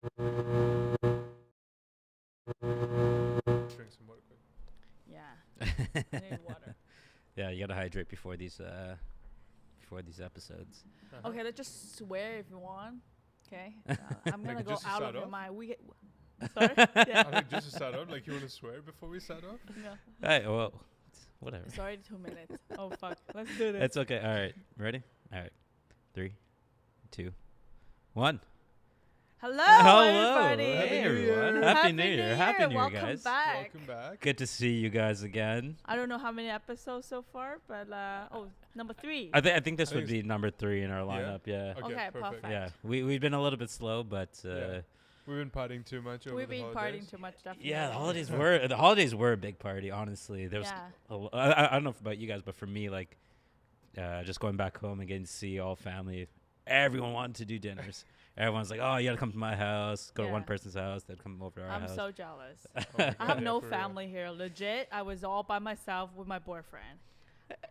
Drink some water quick. Yeah, I need water. Yeah, you gotta hydrate before these episodes. Okay, let's just swear if you want. Okay, I'm gonna Like, go just to out start of your off? mind. Sorry. Yeah. I think just to start off, like you want to swear before we start off? No. Hey, well, whatever. It's already 2 minutes. Oh fuck. Let's do this. It's okay. All right, ready? All right, 3, 2, 1. Hello, everybody. Hey, Happy New Year. everyone. Happy New Year. Happy New Year, Welcome guys. back. Welcome back. Good to see you guys again. I don't know how many episodes so far, but number 3. I think this I would think be number 3 in our lineup. Yeah. Okay, perfect. perfect. Yeah. We've been a little bit slow, but Yeah. We've been partying too much over We've the been holidays. partying too much. Definitely. yeah, the holidays were a big party. Honestly, there was. Yeah. I don't know about you guys, but for me, like, just going back home and getting to see all family. Everyone wanted to do dinners. Everyone's like, "Oh, you gotta come to my house. Go to one Yeah. person's house. They'd come over to our I'm house." so jealous. Oh my I God, have yeah, no for real. family here. Legit, I was all by myself with my boyfriend.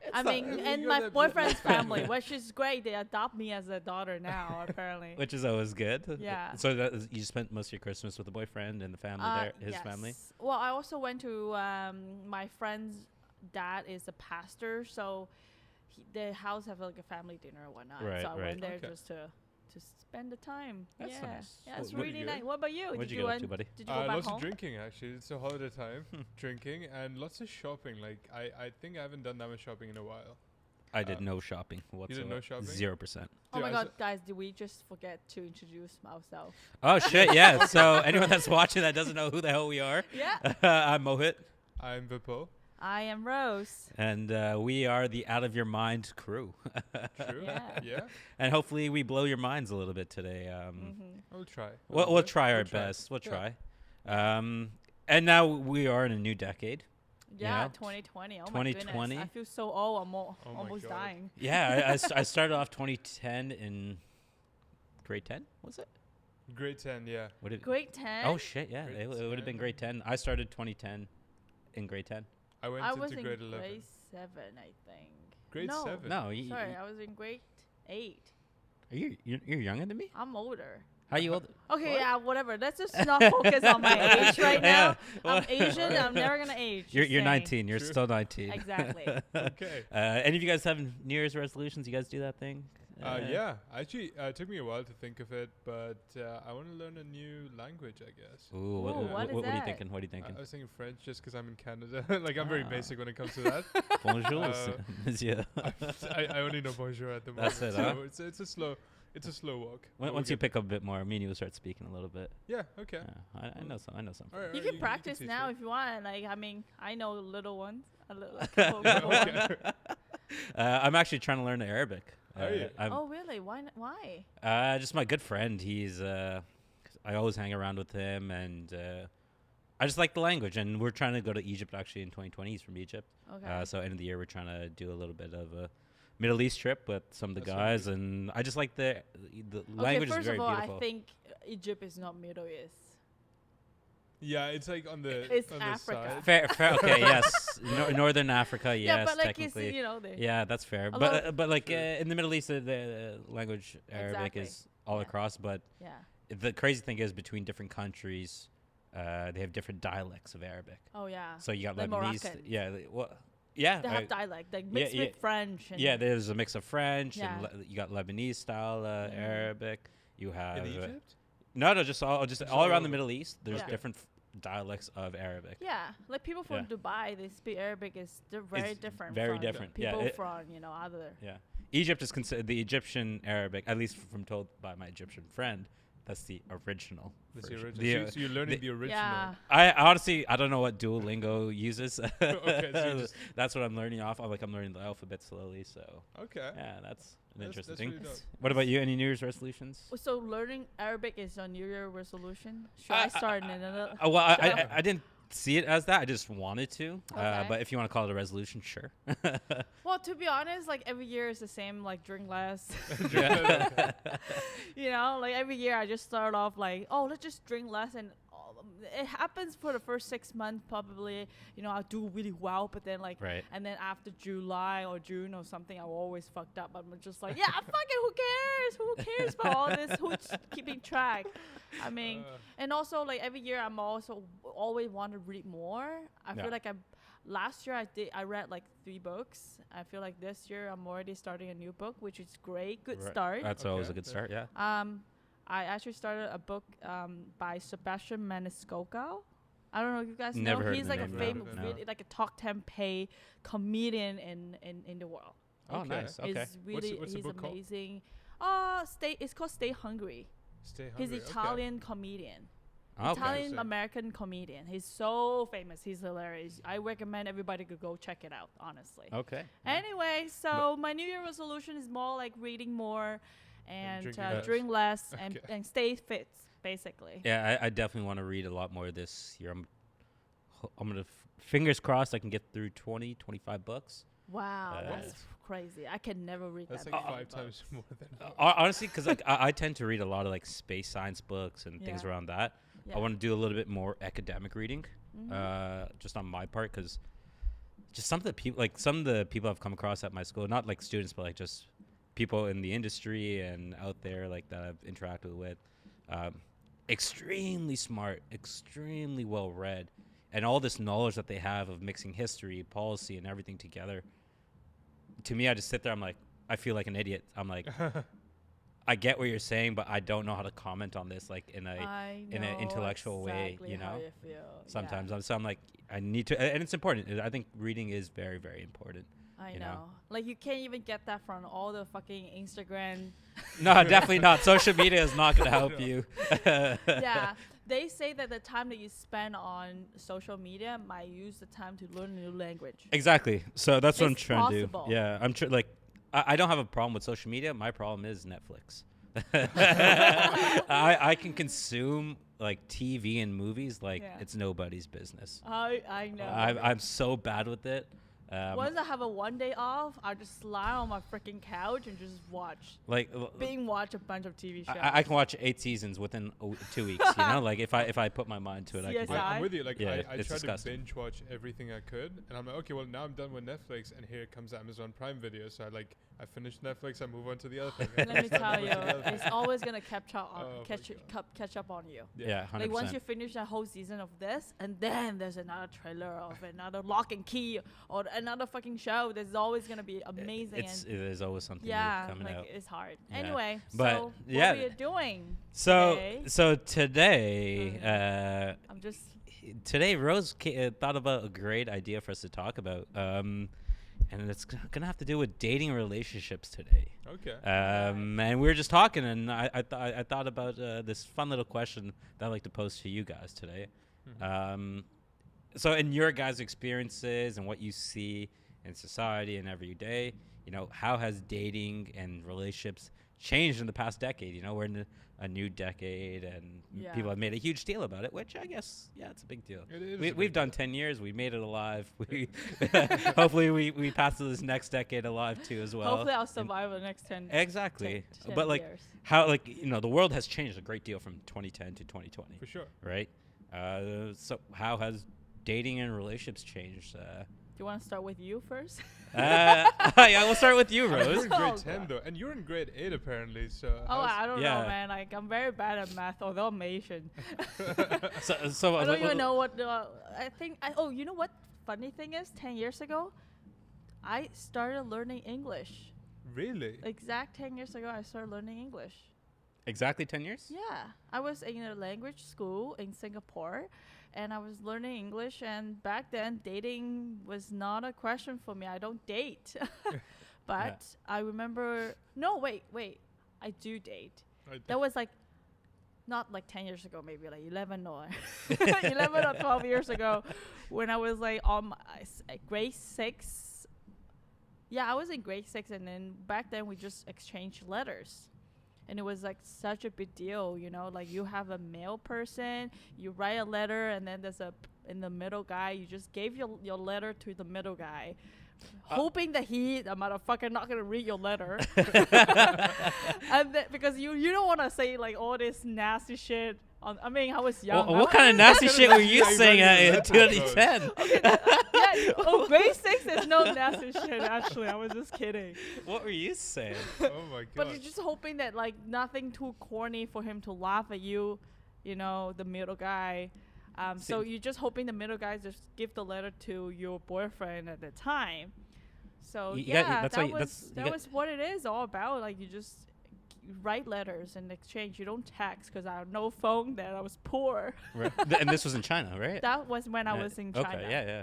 It's not- And You my got that boyfriend's family. family, which is great. They adopt me as a daughter now, apparently. which is always good. Yeah. So you spent most of your Christmas with the boyfriend and the family there, his family. Yes. Well, I also went to my friend's dad is a pastor, so the house have like a family dinner or whatnot. Right, so I right. went there Okay. just to spend the time. That's yeah. nice. Yeah, it's Well, really good. nice. What about you? What'd did you get up went- to, buddy? Did you go back Lots home? of drinking, actually. It's a holiday time. Drinking and lots of shopping. Like, I think I haven't done that much shopping in a while. I did no shopping whatsoever. did no shopping? 0%. Oh Dude, my I god, s- guys, did we just forget to introduce ourselves? Oh shit! Yeah. So anyone that's watching that doesn't know who the hell we are, Yeah. I'm Mohit, I'm Vipul. I am Rose. and we are the Out of Your Mind crew. True. Yeah. Yeah. And hopefully we blow your minds a little bit today. I'll try. We'll try our best. We'll Yeah. try. And now we are in a new decade. Yeah, know, 2020. Oh 2020. my goodness. I feel so old. I'm Oh my almost God. dying. Yeah, I started off 2010 in grade 10. Was it? Grade 10, yeah. What did? Grade 10. Oh shit! Yeah, Grade it would have been 10. grade 10. I started 2010 in grade 10. I went I into was in grade 11. grade 7, I think. Grade no. 7? No, Sorry, I was in grade 8. are you're younger than me? I'm older. How you old? Okay, What? yeah, whatever. Let's just not focus on my age right now. Yeah, I'm Asian. I'm never gonna age. You're just saying. 19. You're True. still 19. Exactly. Okay. Any of you guys have New Year's resolutions? You guys do that thing? Yeah. Actually, it took me a while to think of it, but I want to learn a new language, I guess. Ooh, Ooh, what is what are you that? thinking? What are you I thinking? was thinking French just because I'm in Canada. Like, I'm very Ah. basic when it comes to that. Bonjour, uh, monsieur. I only know bonjour at the moment. That's it, so huh? it's a slow walk. but we'll Once you get pick up a bit more, me and you will start speaking a little bit. there. Yeah, okay. Yeah, I know some. I know some. All right, You all right, can practice teach now me. if you want. Like, I mean, I know little ones. A couple Yeah, little ones. okay. I'm actually trying to learn Arabic. Are you? Oh, really? Why? Just my good friend. He's I always hang around with him, and I just like the language. And we're trying to go to Egypt actually in 2020. He's from Egypt. Okay. So end of the year, we're trying to do a little bit of a Middle East trip with some of the That's so guys, good. and I just like the Okay, language is first very of all, beautiful. I think Egypt is not Middle East. Yeah, it's like on the It's on Africa. the side. fair. Okay, yes. Northern Africa, yes, yeah, but like technically. it's, you know, they. Yeah, that's fair. A But lot- but like True. in the Middle East, the language Arabic Exactly. is all Yeah. across. But Yeah. the crazy thing is, between different countries, they have different dialects of Arabic. Oh yeah. So you got Like Lebanese. Moroccan. Yeah. Yeah. They have dialect, like mixed yeah. with French. And Yeah, there's a mix of French, Yeah. and you got Lebanese style Arabic. You have In Egypt? no, just all Just all all around the over. Middle East. There's Yeah. different dialects of Arabic. Yeah, like people from Yeah. Dubai, they speak Arabic. They're very It's different. very from different. Yeah, People it- from other. Yeah, Egypt is considered the Egyptian Arabic, at least from told by my Egyptian friend. That's the original. That's the version. original. So you're learning the original. Yeah. I honestly I don't know what Duolingo uses. Okay, so you just- That's what I'm learning off. I'm learning the alphabet slowly. So Okay. yeah, that's an That's interesting really thing. dope. What about you? Any New Year's resolutions? So learning Arabic is a New Year resolution. Should I start in another? Well, Sure. I didn't see it as that. I just wanted to. Okay. But if you want to call it a resolution, sure. Well, to be honest, like every year is the same. Like drink less. Yeah. You know, like every year I just start off like, oh, let's just drink less, and it happens for the first 6 months probably. You know, I'll do really well, but then like, Right. and then after July or June or something, I always fucked up. I'm just like, yeah, fucking who cares? Who cares about all this? Who's keeping track? I mean, and also like every year I'm also always want to read more. I Yeah. feel like last year I read like 3 books. I feel like this year I'm already starting a new book, which is great. Good start. That's always a good start. Yeah. I actually started a book by Sebastian Maniscalco. I don't know if you guys Never know. heard He's of the like a name, famous, no. really, like a top 10 pay comedian in the world. Oh, Okay. nice. Okay. He's really What's the he's book called? amazing. It's called Stay Hungry. Stay He's hungry. Italian comedian. Okay. Italian American comedian. He's so famous. He's hilarious. I recommend everybody to go check it out, honestly. Okay. Anyway, so my New Year resolution is more like reading more and drinking less. drink less Okay. and stay fit, basically. Yeah, I definitely want to read a lot more this year. I'm gonna fingers crossed I can get through 20, 25 books. Wow, Uh, that's crazy. I can never read That's that. like many 5 books. times more than. Honestly, because like I tend to read a lot of like space science books and things Yeah. around that. Yeah. I want to do a little bit more academic reading, Mhm. just on my part, because just some of the people I've come across at my school, not like students, but like just people in the industry and out there like that I've interacted with, extremely smart, extremely well read, and all this knowledge that they have of mixing history, policy, and everything together. To me, I just sit there. I'm like, I feel like an idiot. I'm like, I get what you're saying, but I don't know how to comment on this like in an intellectual way, exactly you how know. you feel. Sometimes Yeah, so I'm like, I need to, and it's important. I think reading is very, very important. I you know. know. Like you can't even get that from all the fucking Instagram. No, definitely not. Social media is not going to help you. Yeah, they say that the time that you spend on social media might use the time to learn a new language. Exactly. So that's what I'm It's trying to possible. do. Yeah, I'm like, I don't have a problem with social media. My problem is Netflix. I can consume like TV and movies like Yeah. it's nobody's business. I know. I'm so bad with it. Once I have a 1 day off, I'll just lie on my freaking couch and just watch a bunch of TV shows. I can watch 8 seasons within 2 weeks. You know, like if I put my mind to it, I can. do it. CSI? I'm with you. Like Yeah, I it's tried disgusting. to binge watch everything I could, and I'm like, okay, well now I'm done with Netflix, and here comes Amazon Prime Video. So I finished Netflix, I move on to the other thing. Let me tell you, Move on to the other thing. it's always gonna catch up on Oh my catch up on you. Yeah, 100%. Like once you finish that whole season of this, and then there's another trailer of another Lock and Key or another fucking show. There's always gonna be amazing. There's always something new yeah, coming like out. it's hard. Yeah. Anyway, But, so yeah. what are you doing? So today? so today, I'm just today Rose thought about a great idea for us to talk about, and it's gonna have to do with dating and relationships today. Okay. And we were just talking, and I thought about this fun little question that I'd like to pose to you guys today. So in your guys' experiences and what you see in society and every day, you know, how has dating and relationships changed in the past decade? You know, we're in a new decade, and Yeah. people have made a huge deal about it, which I guess, yeah, it's a big deal. It is a We've big done deal. 10 years. We made it alive. We hopefully we pass to this next decade alive too as well. hopefully I'll And- survive the next 10. Exactly. 10 But like years. how, like, you know, the world has changed a great deal from 2010 to 2020, For sure. right? So how has dating and relationships changed? Do you want to start with you first? Yeah, we'll start with you, You're Rose. in grade Oh, 10 God. though, and you're in grade 8 apparently. So. Oh, I don't Yeah. know, man. Like I'm very bad at math, although I'm Asian. So I don't even know what. I think. Oh, you know what? Funny thing is, 10 years ago, I started learning English. Really? Exact 10 years ago, I started learning English. Exactly 10 years? Yeah, I was in a language school in Singapore, and I was learning English. And back then, dating was not a question for me. I don't date, but I remember. No, wait. I do date. That was like, not like 10 years ago, maybe like 11 or 11 or 12 years ago, when I was like on my, grade 6. Yeah, I was in grade 6, and then back then we just exchanged letters. And it was like such a big deal, you know, like you have a male person, you write a letter, and then there's in the middle guy, you just gave your letter to the middle guy, hoping that the motherfucker not gonna read your letter. And because you don't want to say like all this nasty shit I mean, I was young. What kind of nasty shit were you saying in exactly. 2010? Grade 6 is no nasty shit. Actually, I was just kidding. What were you saying? Oh my god. But you're just hoping that like nothing too corny for him to laugh at you, you know, the middle guy. So you're just hoping the middle guy just give the letter to your boyfriend at the time. So that was what it is all about. Like you just write letters in exchange. You don't text because I had no phone then. I was poor. Right. And this was in China, right? That was when I was in China. Okay, yeah.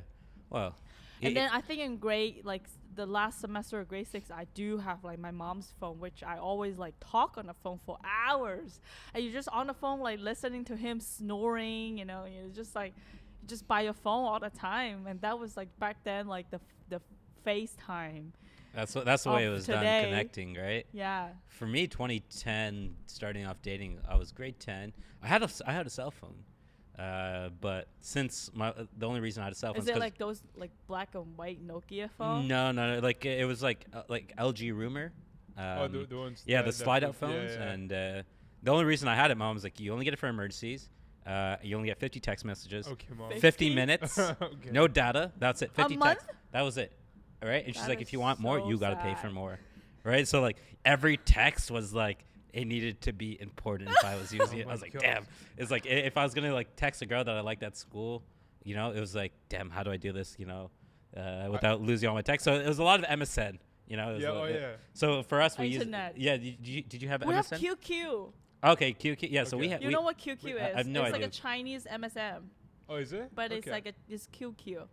Well. And then I think in grade, like the last semester of grade 6, I do have like my mom's phone, which I always like talk on the phone for hours. And you're just on the phone, like listening to him snoring, you know, you're just like, just by your phone all the time. And that was like back then, like the FaceTime. That's the way it was done, connecting, right? Yeah. For me, 2010, starting off dating, I was grade 10. I had a cell phone, but since the only reason I had a cell phone is it like those like black and white Nokia phones? No, like it was like LG Rumor. The ones. Yeah, the slide out phones, yeah. and the only reason I had it, Mom was like, you only get it for emergencies. You only get 50 text messages. Okay, Mom. 50 minutes. Okay. No data. That's it. 50 A month? texts. That was it. All right. And she's That like, is if you want more, so you got to pay sad. for more. Right. So like every text was like, it needed to be important if I was using it. I was like, God. damn. It's like if I was going to like text a girl that I liked at school, you know, it was like, damn, how do I do this, you know, without losing all my text? So it was a lot of MSN, you know. It was Yeah, So for us, we Internet. did you have We have MSN? QQ. Okay, QQ. Yeah, so we Okay. had. You know what QQ is? I have no it's idea. like a Chinese MSM, Oh, is it? but it's Okay. like it's QQ.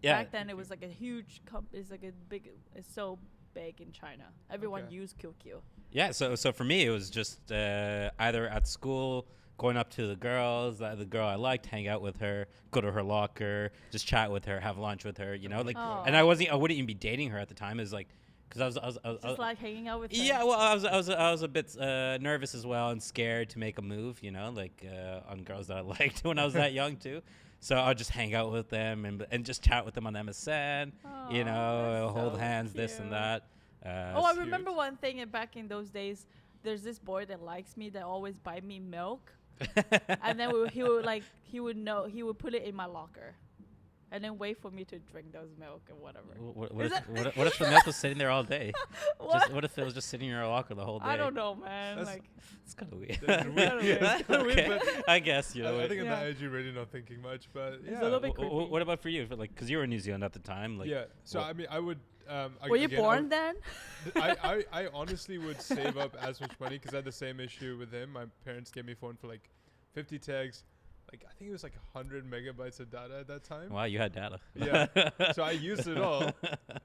Yeah. Back then it was like a huge it's like a big, it's so big in China. Everyone Okay. used QQ. Yeah, so for me, it was just either at school, going up to the girls, the girl I liked, hang out with her, go to her locker, just chat with her, have lunch with her, you know, like. Oh. And I wouldn't even be dating her at the time. It was like, because I was Just like hanging out with her. yeah, well, I was a bit nervous as well and scared to make a move, you know, like on girls that I liked when I was that young too. So I'll just hang out with them and just chat with them on MSN, you Aw, know, that's hold so hands, this and cute. that. Oh, I cute. remember one thing back in those days. There's this boy that likes me that always buy me milk, and then he would put it in my locker, and then wait for me to drink those milk or whatever. What if the milk was sitting there all day? What? What if it was just sitting in your locker the whole day? I don't know, man. That's- Like, It's kind of weird. That's weird. Yeah, it's kinda weird, Okay, but I guess you know. I think at Yeah. that age you're really not thinking much, but yeah. It's a little bit creepy. What about for you? Like, because you were in New Zealand at the time. Like, yeah. So what- I mean, I would. were you again, I born would- then? I honestly would save up as much money because I had the same issue with him. My parents gave me a phone for like 50 tags. Like I think it was like 100 megabytes of data at that time. wow, you had data. Yeah. So I used it all,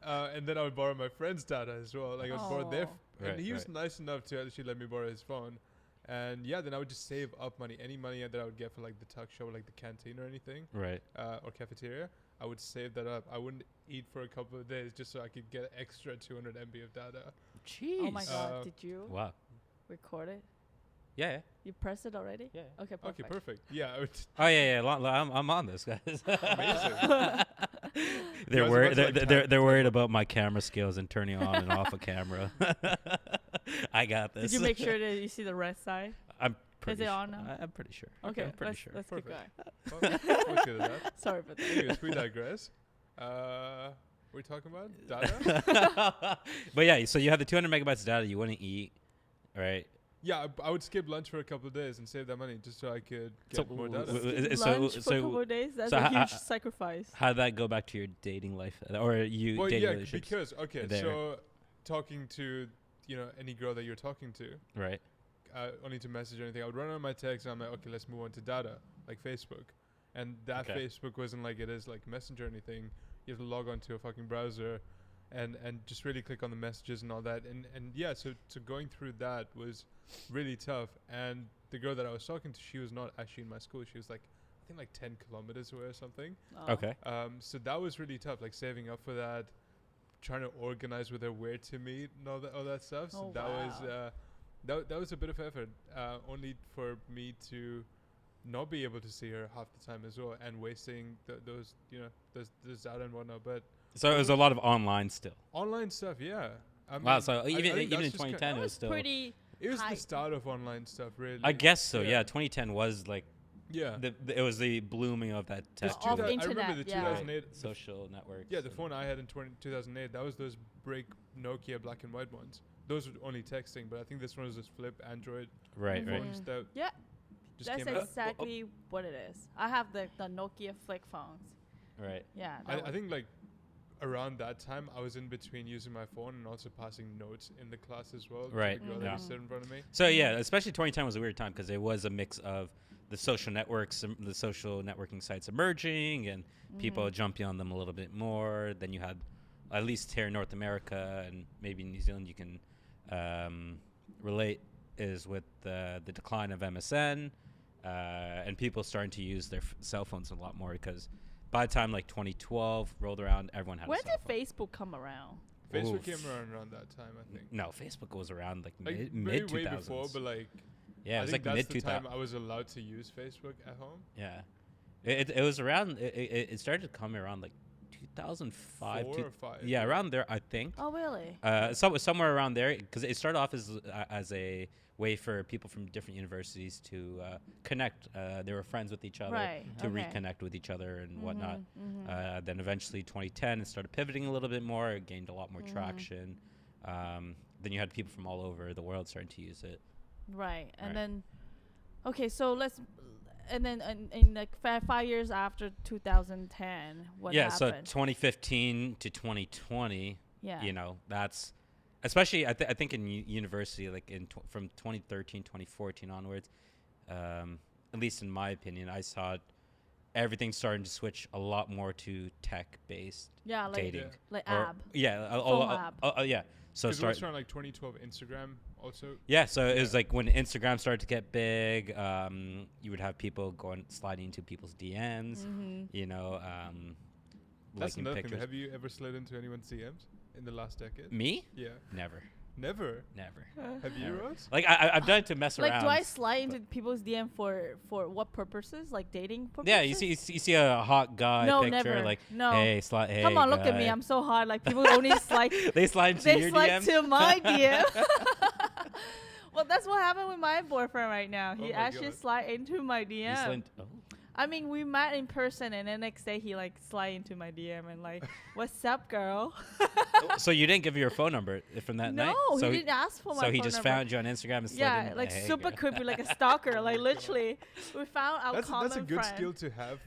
and then I would borrow my friend's data as well. Like I would borrow their, Aw. and Right, he was nice enough to actually let me borrow his phone. And yeah, then I would just save up money, any money that I would get for like the tuck show, like the canteen or anything, Right. or cafeteria. I would save that up. I wouldn't eat for a couple of days just so I could get extra 200 MB of data. Jeez. Oh my god! Did you Wow. record it? Yeah. You pressed it already? Yeah. Okay, perfect. Okay, perfect. Yeah, I would. Oh yeah. I'm on this, guys. Amazing. They're was worried. about to, like, They're worried about my camera skills and turning on and off a camera. I got this. Did you make sure that you see the red side? I'm pretty. it on now? I'm pretty sure. Okay, I'm pretty sure. let's keep Perfect. going. Well, let's get to that. Sorry about that. Anyways, we digress. What are we talking about? Data? But yeah, so you have the 200 megabytes of data you wouldn't eat, right? Yeah, I would skip lunch for a couple of days and save that money just so I could So get more w- data. w- Lunch for a couple of days? That's so a ho- huge ho- sacrifice. How did that go back to your dating life or you Well, dating yeah, relationships? because okay, there? so talking to any girl that you're talking to, Right. only to message or anything, I would run on my text and I'm like, okay, let's move on to data, like Facebook, and that Okay. Facebook wasn't like it is like Messenger or anything. You have to log on to a fucking browser, and just really click on the messages and all that, and yeah, so going through that was really tough. And the girl that I was talking to, she was not actually in my school. She was like, I think like 10 kilometers away or something. Oh. Okay. So that was really tough, like saving up for that, trying to organize with her where to meet and all that stuff. So Oh, that was wow. that was a bit of effort, only for me to not be able to see her half the time as well, and wasting those data and whatnot. But So it was a lot of online still. online stuff, yeah. I Wow. mean, So I even think in that's just 2010, That it was was still pretty It was the hype. start of online stuff, really. I guess so. Yeah, 2010 was like Yeah. it was the blooming of that tech. Of boom. I remember internet, the yeah. 2008. Social networks. Yeah, the and- phone I had in 2008, that was those brick Nokia black and white ones. Those were only texting, but I think this one was just flip Android Right, right. phones that Yeah, just that's came out. exactly what it is. I have the Nokia flip phones. Right. Yeah. I think like around that time, I was in between using my phone and also passing notes in the class as well. Right, To the girl yeah. that was sitting in front of me. So yeah, especially 2010 was a weird time because it was a mix of the social networks, the social networking sites emerging, and people jumping on them a little bit more. Then you had, at least here in North America and maybe New Zealand, you can relate is with the decline of MSN and people starting to use their cell phones a lot more because by the time like 2012 rolled around, everyone had when a cell did phone. Facebook come around? Facebook Oof. came around that time, I think. No, Facebook was around like, Like mid way 2000s. before, but like Yeah, it I was think like that's mid the time 2000s. I was allowed to use Facebook at home. Yeah, it was around. It started to come around like 2005. 4 or 5. Yeah, around there, I think. Oh, really? Somewhere around there, because it started off as a way for people from different universities to connect. They were friends with each other Right. to okay. reconnect with each other and whatnot. Mhm. Then eventually 2010, it started pivoting a little bit more. It gained a lot more traction. Then you had people from all over the world starting to use it. Right. And Right. then, okay, so and then in like 5 years after 2010, what yeah, so happened? 2015 to 2020, Yeah. you know, that's especially I think in university, like from 2013, 2014 onwards, at least in my opinion, I saw everything starting to switch a lot more to tech-based Yeah, like dating. Yeah. like Or- ab. Yeah, Phone app. yeah. So Because it was start. around like 2012 Instagram also. Yeah, so it was Yeah. like when Instagram started to get big, you would have people sliding into people's DMs, Mm-hmm. you know, That's liking another thing. pictures. Have you ever slid into anyone's DMs in the last decade? Me? Yeah. Never. Never. Have you, Never. Rose? Like I've done it to mess Like, around. do I slide into people's DM for what purposes? Like dating purposes? Yeah, you see a hot guy No, picture never. like, No. hey, hey, Come on, look at me. guy. I'm so hot. Like people only slide. They slide into They your slide DMs. to my DM. Well, that's what happened with my boyfriend right now. Oh He my actually God. slide into my DM. You slid- oh. I mean, we met in person, and the next day he like slide into my DM and like, "What's up, girl?" So you didn't give your phone number from that night? No, So he didn't ask for my So phone he just number. found you on Instagram and slid Yeah, in. like Hey, super girl. creepy, like a stalker. Like literally, we found our common That's a good friend. skill to have.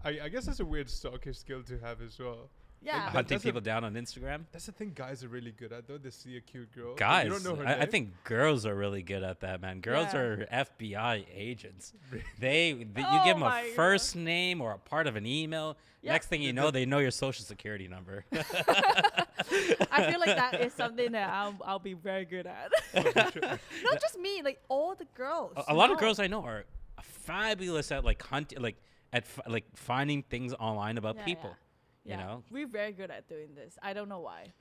I guess that's a weird stalker skill to have as well. Yeah, Like, Hunting that's a- people down on Instagram. That's the thing guys are really good at though. They see a cute girl. and Guys, you don't know her I name. think girls are really good at that, man. Girls Yeah. are FBI agents. Really? You give Oh them a my first name or a part of an email. Yeah. Next thing you know, they know your social security number. I feel like that is something that I'll be very good at. Not just me, like all the girls. A lot of No. girls I know are fabulous at like hunting, like finding things online about Yeah, people. Yeah. You know, We're very good at doing this. I don't know why.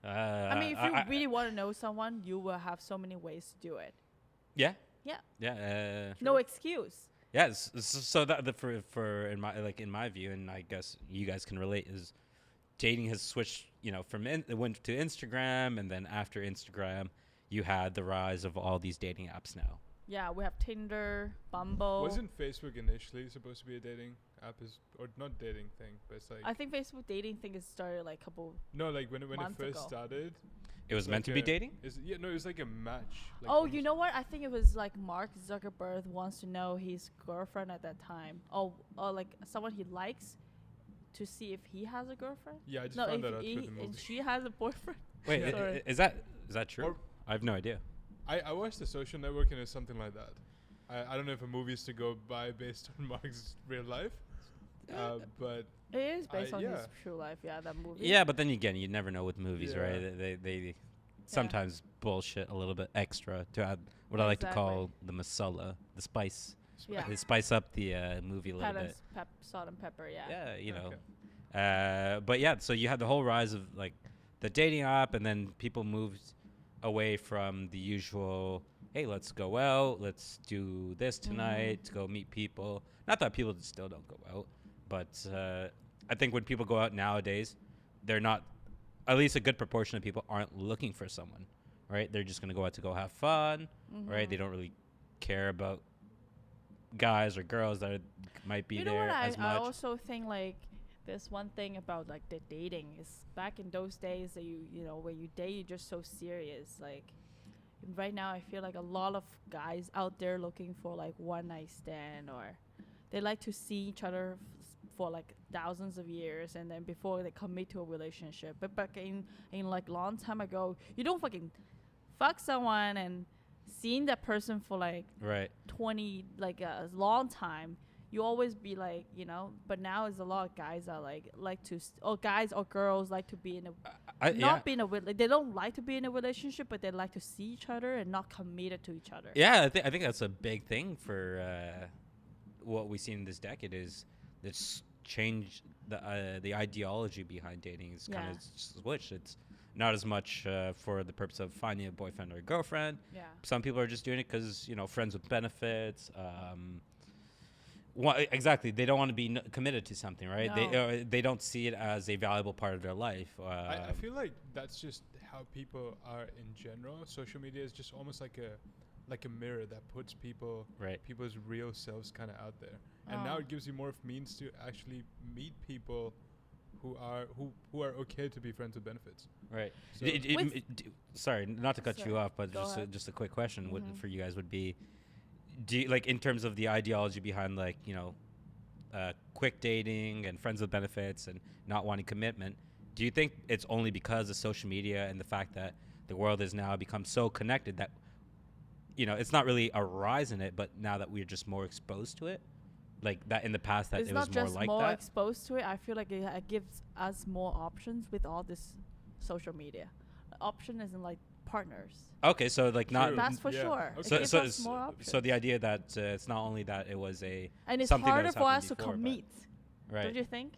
I I mean, if you really want to know someone, you will have so many ways to do it. yeah, Yeah. yeah, No excuse. yes. So that for in my view, and I guess you guys can relate, is dating has switched. You know, it went to Instagram, and then after Instagram, you had the rise of all these dating apps now. Yeah, we have Tinder, Bumble. Wasn't Facebook initially supposed to be a dating app, or not dating thing, but it's like I think Facebook dating thing is started like a couple. no, like when it months first ago. started. It was it's meant like to be a- dating. No, it was like a match. Like Oh, almost- you know what? I think it was like Mark Zuckerberg wants to know his girlfriend at that time. Or like someone he likes to see if he has a girlfriend. Yeah, I just No, found if that out he through the and movie. she has a boyfriend. Wait, Yeah. Sorry. is that true? Or- I have no idea. I watched The Social Network and it's something like that. I don't know if a movie is to go by based on Mark's real life, but It is based on his yeah. true life. Yeah, that movie. Yeah, but then again, you never know with movies, Yeah. right? They sometimes bullshit a little bit extra to add what I like to Exactly. call the masala, the spice. Yeah. They spice up the movie a little bit. Salt and pepper. Yeah. Yeah, you know. Okay. But yeah, so you had the whole rise of like the dating app, and then people moved away from the usual. Hey, let's go out. Let's do this tonight. To go meet people. Not that people still don't go out, but I think when people go out nowadays, they're not. At least a good proportion of people aren't looking for someone. right? They're just gonna go out to go have fun, right? They don't really care about guys or girls that might be You know there what? as I much. also think like there's one thing about like the dating is back in those days that you know when you date you're just so serious. Like right now I feel like a lot of guys out there looking for like one night stand, or they like to see each other for like thousands of years and then before they commit to a relationship. But back in like long time ago, you don't fucking fuck someone and seeing that person for like Right. 20 like a long time, you always be like, you know. But now is a lot of guys that like to or guys or girls like to be in a not be in a like, they don't like to be in a relationship, but they like to see each other and not committed to each other. Yeah, I think that's a big thing for what we see in this decade is this change the ideology behind dating is kind of switched. It's not as much for the purpose of finding a boyfriend or a girlfriend. Yeah. Some people are just doing it because, you know, friends with benefits. Exactly. They don't want to be committed to something, right? No. They don't see it as a valuable part of their life. I feel like that's just how people are in general. Social media is just almost like a mirror that puts people's real selves kind of out there. And now it gives you more of means to actually meet people who are okay to be friends with benefits. Right. So Sorry, not to cut you off, but just a quick question for you guys would be, do you, like, in terms of the ideology behind, like, you know, quick dating and friends with benefits and not wanting commitment, do you think it's only because of social media and the fact that the world has now become so connected that, you know, it's not really a rise in it, but now that we're just more exposed to it? Like that in the past that it's it not was more just like more that? exposed to it. I feel like it gives us more options with all this social media. Option isn't like partners. Okay, so like not... That's for sure. Okay. It gives us more options. So the idea that it's not only that it was and it's something that harder has for us happened to before, commit. right. Don't you think?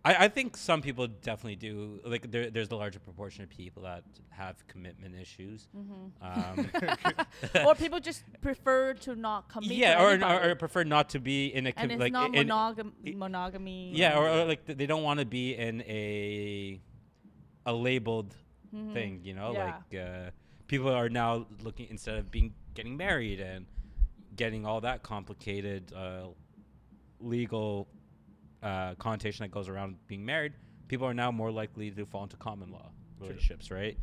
I think some people definitely do. Like there's the larger proportion of people that have commitment issues. Or people just prefer to not commit. Yeah, to or anybody. prefer not to be in a and it's like not in monogamy. yeah, or like they don't want to be in a labeled thing. You know, Yeah. like people are now looking, instead of getting married and getting all that complicated legal connotation that goes around being married, people are now more likely to fall into common law relationships, right?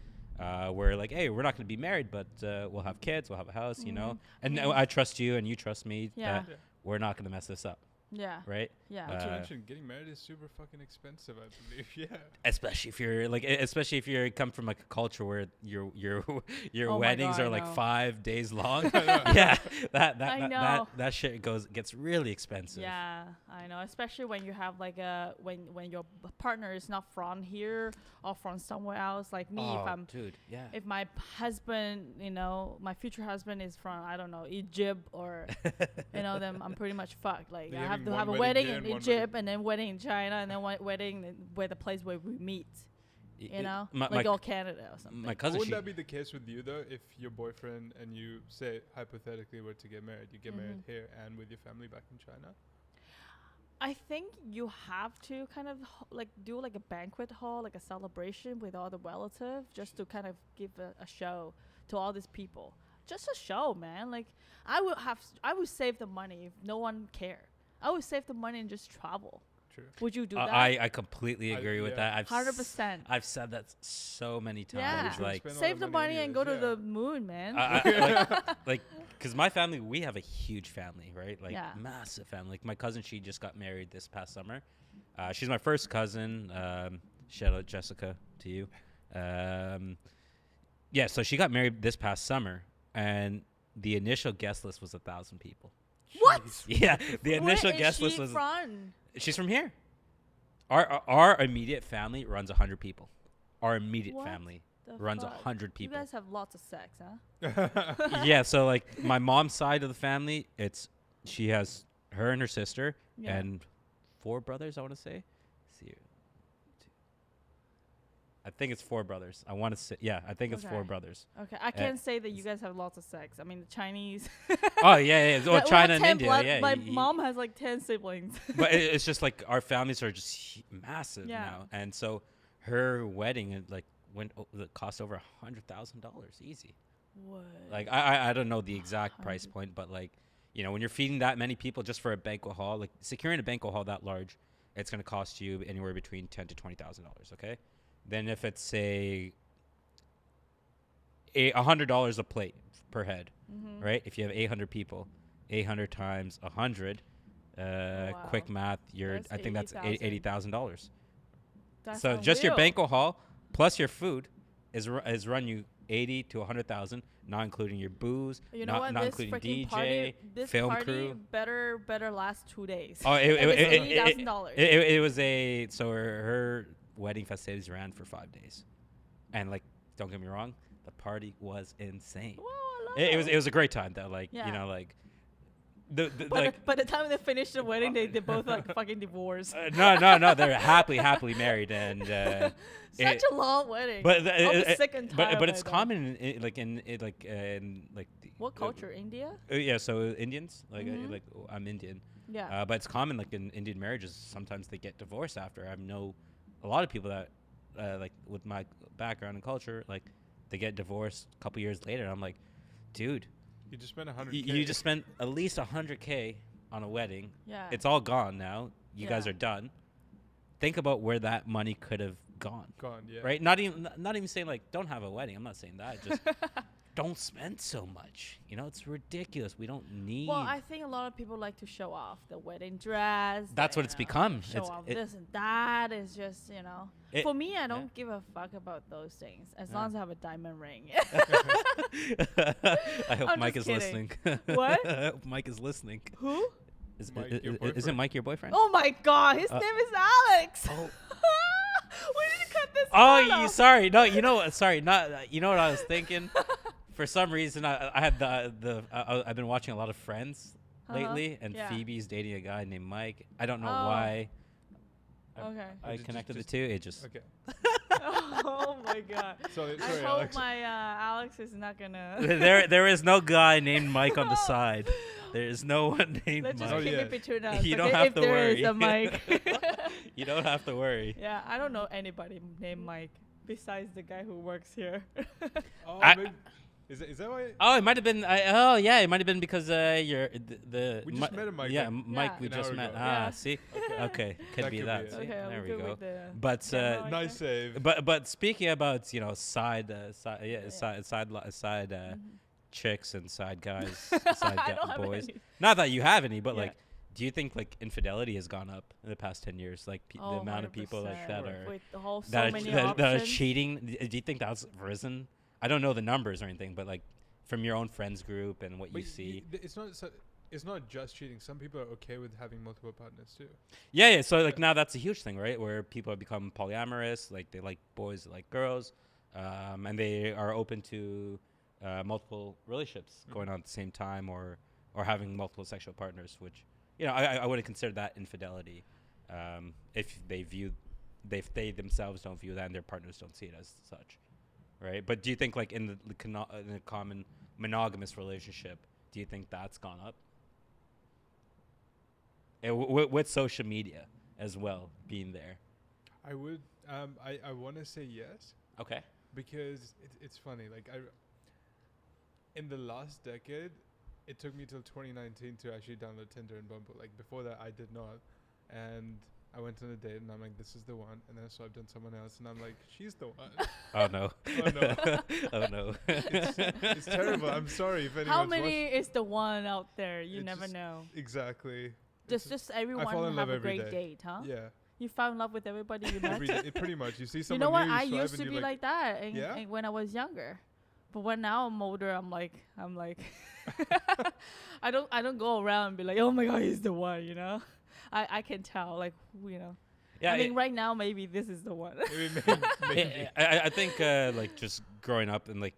Where like, hey, we're not going to be married, but we'll have kids, we'll have a house, you know, and I trust you and you trust me that we're not going to mess this up. Yeah. Right. Yeah. Not to mention, getting married is super fucking expensive, I believe. Yeah. Especially if you're like, especially if you come from like a culture where your Oh weddings God, are I like know. 5 days long. Yeah, I know. that shit gets really expensive. Yeah, I know. Especially when you have like when your partner is not from here or from somewhere else. Like me, Oh, if I'm dude, yeah. if my husband, you know, my future husband is from, I don't know, Egypt or, you know, then I'm pretty much fucked. Like They're I have having to one have a wedding wedding here in and one Egypt and then wedding in China and then wedding where the place where we meet. You know, like all Canada or something. My cousin, Wouldn't that be the case with you though? If your boyfriend and you say hypothetically were to get married, you get married here and with your family back in China? I think you have to kind of like do like a banquet hall, like a celebration with all the relatives, just to kind of give a show to all these people. Just a show, man. Like I would save the money if no one cared. I would save the money and just travel. True. Would you do that? I completely agree with that. I've 100%. I've said that so many times. Yeah. Like, Spend all Save the money and go anyways, to the moon, man. like, because my family, we have a huge family, right? Like, massive family. Like, my cousin, she just got married this past summer. She's my first cousin. Shout out Jessica to you. Yeah, so she got married this past summer, and the initial guest list was 1,000 people. What? Yeah, the initial Where guest is list she was. from? She's from here. Our immediate family runs 100 people. Our immediate What family the runs fuck? 100 You people. guys have lots of sex, huh? Yeah, so like my mom's side of the family, she has her and her sister Yeah. and 4 brothers, I want to say. Let's see. I think it's 4 brothers. I want to say, yeah, I think it's 4 Okay. brothers. Okay, I can't say that you guys have lots of sex. I mean, the Chinese. Oh yeah. Oh, We have China and 10 India. blood- Yeah. My mom has like 10 siblings. But it's just like our families are just massive Yeah. now, and so her wedding, like that cost over $100,000 easy. What? Like I don't know the exact price 100. point, but like, when you're feeding that many people just for a banquet hall, like securing a banquet hall that large, it's going to cost you anywhere between $10,000 to $20,000. Okay, then if it's say $100 a plate per head, right? If you have 800 people, 800 times 100, quick math, I think that's $80,000. That's So just your unreal. banquet hall plus your food is run you 80 to 100,000, not including your booze, You know not, what? not This including freaking DJ, party, this film party crew. better last 2 days. Oh, $80,000. it was so her wedding festivities ran for 5 days, and like, don't get me wrong, the party was insane. Well, I love It was a great time though. Like, Yeah. like the But like. by the time they finished the wedding, they both like fucking divorced. No, they're happily married, and Such a long wedding. but I'll be sick and tired but by it's then. common in What culture? India? yeah, so Indians, Mhm. I'm Indian, Yeah. but it's common, like in Indian marriages, sometimes they get divorced after. I know a lot of people that like with my background and culture, like they get divorced a couple years later. I'm like, dude, You just spent 100. you just spent at least $100K on a wedding. Yeah. It's all gone now. You guys Yeah. are done. Think about where that money could have gone. gone. Yeah. Right? Not even saying like don't have a wedding. I'm not saying that. Just don't spend so much. It's ridiculous. We don't need. Well, I think a lot of people like to show off the wedding dress. That's what it's become. Show It's- off it- this and that. It's just, It- For me, I don't yeah. give a fuck about those things as Yeah. long as I have a diamond ring. I hope I'm Mike just is kidding. listening. What? I hope Mike is listening. Who? Mike, your Isn't boyfriend. Mike your boyfriend? Oh my God, his name is Alex. Oh. We need to cut this. Oh, part you off. sorry. No, sorry. Not. You know what I was thinking? For some reason, I had I've been watching a lot of Friends lately, and yeah. Phoebe's dating a guy named Mike. I don't know Oh. why Okay. I Just- connected the just- two. It just. Okay. Oh my God. Sorry, I hope Alex. my Alex is not gonna. there is no guy named Mike on the side. There is no one named Let's just Mike. Oh, keep yeah. it between us. You don't okay? have if to there is worry. a Mike. You don't have to worry. Yeah, I don't know anybody named Mike besides the guy who works here. Oh, I- maybe, is that why? Oh, it might have been. Yeah, it might have been because you're the. We just met a Mike, Yeah, like, Mike. Yeah. We an just hour met. ago. Ah, Yeah. see. Okay. Okay, could That be could that. be it. See? Okay, There I'm we good go. with the But camera like Nice that. save. but speaking about side Mhm. chicks and side guys, I don't have boys. any. Not that you have any, but Yeah. like, do you think like infidelity has gone up in the past 10 years? Like the Oh, amount of people like 100%. that are with the whole so that many are options. cheating. Do you think that's risen? I don't know the numbers or anything, but like from your own friends group and what But you see. it's not just cheating. Some people are okay with having multiple partners too. Yeah. So like now that's a huge thing, right? Where people have become polyamorous, like they like boys, they like girls, and they are open to multiple relationships going on at the same time, or having multiple sexual partners. Which I wouldn't consider that infidelity if they themselves don't view that and their partners don't see it as such, right? But do you think like in the common monogamous relationship, do you think that's gone up? With social media as well being there. I would. I want to say yes Okay. because it's funny. Like in the last decade, it took me till 2019 to actually download Tinder and Bumble. Like before that, I did not, and I went on a date and I'm like, this is the one, and then I swiped on someone else and I'm like, she's the one. Oh no. Oh, no. Oh no. It's terrible. I'm sorry if anyone's How many is the one out there? You It's never just know. Exactly. Just everyone fall in have love a every great day. date, huh? Yeah. You fell in love with everybody you met. Every day, pretty much. You see You someone know what? new, I swipe used and to you're be like that and when I was younger, but when now I'm older, I'm like, I don't go around and be like, oh my God, he's the one. I can tell, like, Yeah. I mean, right now maybe this is the one. maybe. I think like just growing up and like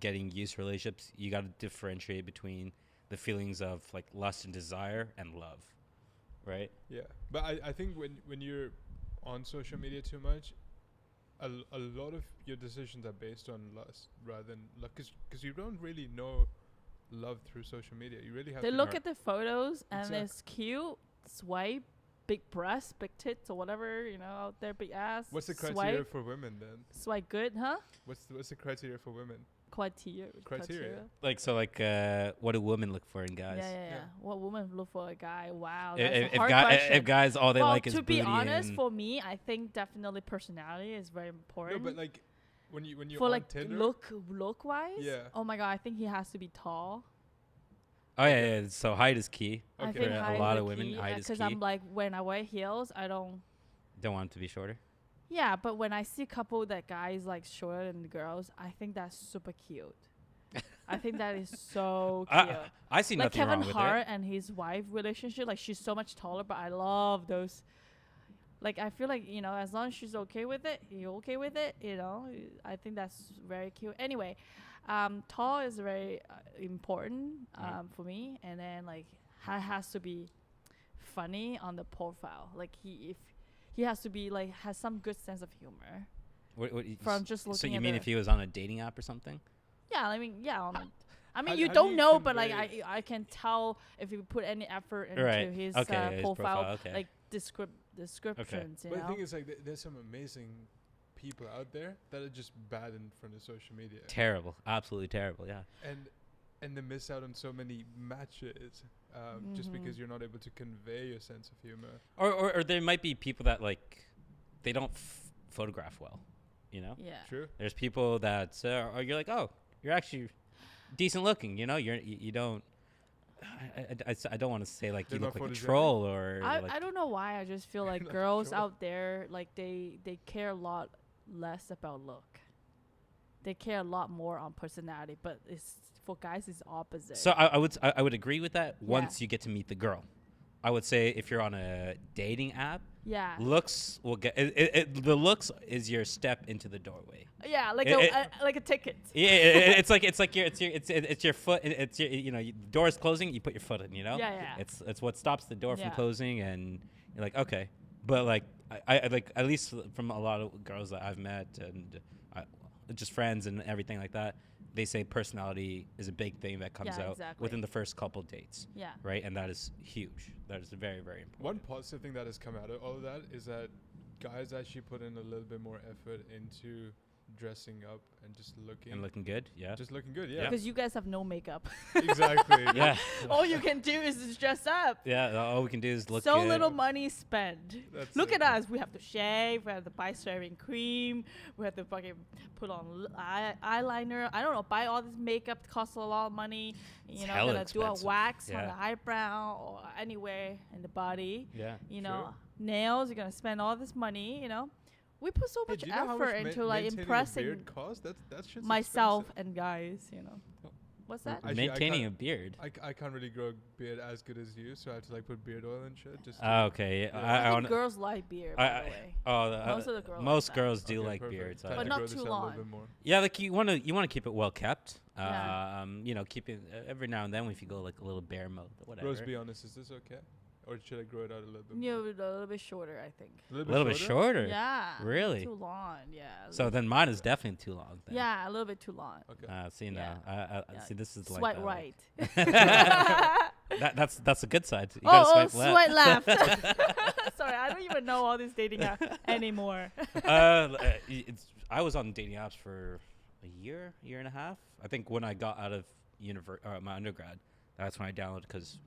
getting used to relationships, you got to differentiate between the feelings of like lust and desire and love, right? Yeah, but I think when you're on social media too much, a lot of your decisions are based on lust rather than love, because you don't really know love through social media. You really have They to look at the photos and Exact- it's cute, swipe, big breasts, big tits, or whatever, out there, big ass. What's the criteria for women then? Swipe good, huh? What's the criteria for women? Criteria. Like what do women look for in guys? Yeah. What women look for a guy? Wow, If, that's a hard question. if guys all they like is to be booty honest, and for me, I think definitely personality is very important. No, but like when you're for on like Tinder, look wise. Yeah. Oh my god, I think he has to be tall. Oh yeah. So height is key. I Okay. think For height a lot is of women, key, height is key. because I'm like, when I wear heels, I don't. Don't want it to be shorter. Yeah, but when I see a couple that guys like shorter than the girls, I think that's super cute. I think that is so cute. I see Like nothing Kevin wrong with Hart it. and his wife relationship, like she's so much taller, but I love those. Like I feel like, as long as she's okay with it, you're okay with it, I think that's very cute. Anyway, tall is very important for me, and then like has to be funny on the profile. Like he has to be like has some good sense of humor. From just looking. So you at mean the if he was on a dating app or something? Yeah, I mean, yeah. How You do don't you know, but like convey- I can tell if you put any effort into Right. his, Okay, yeah, his profile, okay. like descriptions. But the thing is, like, there's some amazing people out there that are just bad in front of social media, Terrible. Absolutely terrible. Yeah. and they miss out on so many matches just because you're not able to convey your sense of humor. Or there might be people that like they don't photograph well. Yeah. True. There's people that are you're like, oh, you're actually decent looking. You don't. I don't want to say like They're you look not like a photogenic? troll or. I like don't know why. I just feel like Not girls sure. out there, like they care a lot less about look. They care a lot more on personality, but it's for guys it's opposite. So I would agree with that once you get to meet the girl. I would say if you're on a dating app, yeah. looks will get the looks is your step into the doorway. Yeah, like like a ticket. Yeah, it's your foot. It's your the door is closing. You put your foot in. Yeah. It's what stops the door Yeah. from closing, and you're like okay. But like I like at least from a lot of girls that I've met and just friends and everything like that, they say personality is a big thing that comes out exactly. within the first couple dates. Yeah. Right, and that is huge. That is very very important. One positive thing that has come out of all of that is that guys actually put in a little bit more effort into dressing up and just looking. And looking good, yeah. Just looking good, yeah. Because you guys have no makeup. Exactly. Yeah. All you can do is just dress up. Yeah, all we can do is look So good. little money spent. That's Look it. at us. We have to shave. We have to buy shaving cream. We have to fucking put on eyeliner. I don't know. Buy all this makeup. Costs a lot of money. It's hella Gonna do a expensive. wax on Yeah. the eyebrow or anywhere in the body. Yeah. Nails. You're gonna spend all this money. We put so Hey, much do you know how effort much into like maintaining a impressing beard costs? That shit's myself expensive. and guys. What's that? Actually, I Maintaining a can't- beard. I can't really grow a beard as good as you, so I have to like put beard oil and shit. Just Okay. Yeah. I I think wanna- girls like beard, by the way. most of the girls most like that. girls do Okay, like perfect. beards. Time But to not grow this too out a little long. bit more. Yeah, like you want to keep it well kept. Yeah. Keep it every now and then if you go like a little bear mode, whatever. Rose, be honest, is this okay? Or should I grow it out a little bit? Yeah, more? a little bit shorter, I think. a little bit shorter. Yeah. Really? Too long. Yeah. So then mine is definitely too long. Then. Yeah, a little bit too long. Okay. See now, Yeah. I see this is Swipe like right. that's a good side. You gotta swipe left. left. Sorry, I don't even know all these dating apps anymore. I was on dating apps for a year and a half. I think when I got out of my undergrad, that's when I downloaded because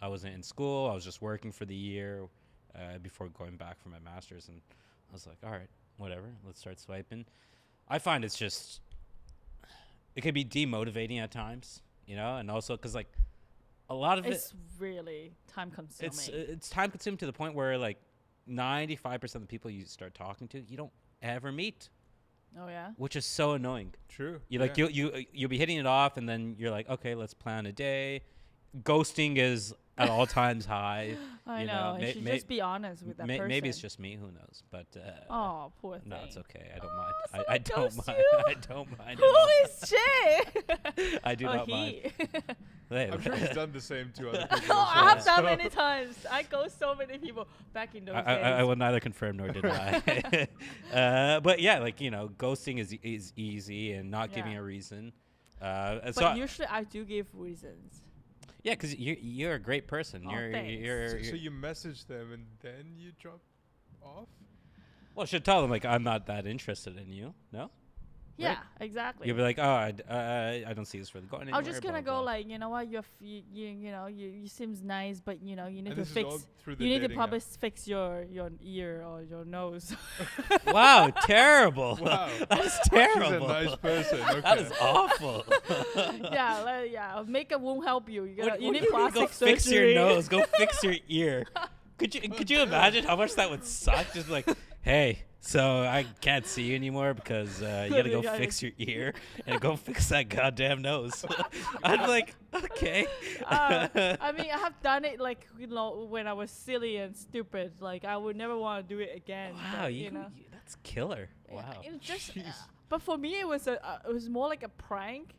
I wasn't in school. I was just working for the year before going back for my master's, and I was like, all right, whatever, let's start swiping. I find it can be demotivating at times, and also because like a lot of It's really time consuming. it's time consuming to the point where like 95% of the people you start talking to, you don't ever meet, Oh yeah. which is so annoying. True. You like you'll be hitting it off, and then you're like, okay, let's plan a day. Ghosting is at all times high. I you know. know, You should just be honest with that person. Maybe it's just me. Who knows? But Oh, poor thing. no, it's okay. I don't Oh, mind. someone I don't ghosts mind. you? I don't mind. Who is she? I do not mind. Hey, I'm sure he's done the same to other people. Oh, as I have well, done many times. I ghost so many people back in those days. I will neither confirm nor deny. But yeah, like ghosting is easy and not giving Yeah. a reason. But So usually I do give reasons. Yeah, because you're a great person. Oh, you're thanks. you're, So you're you message them and then you drop off? well, should tell them like I'm not that interested in you. No, Yeah, exactly. you'll be like, oh, I don't see this really going anywhere. I was just gonna blah, go blah. like, you know what, you seems nice, but you need And to this is all fix. through the You need to dating probably app. fix your ear or your nose. Wow, terrible. Wow. That's She's terrible. a nice person. Okay. That is awful. yeah. Makeup won't help you. You What need do you mean plastic go fix your surgery. nose. Go fix your ear. Could you imagine how much that would suck? Just like, hey, so I can't see you anymore because you gotta go Yeah, fix your ear and go fix that goddamn nose. I'm like, okay. I mean, I have done it like when I was silly and stupid. Like I would never want to do it again. Wow, but, you that's killer. Yeah, Wow. it just. Jeez. But for me, it was more like a prank.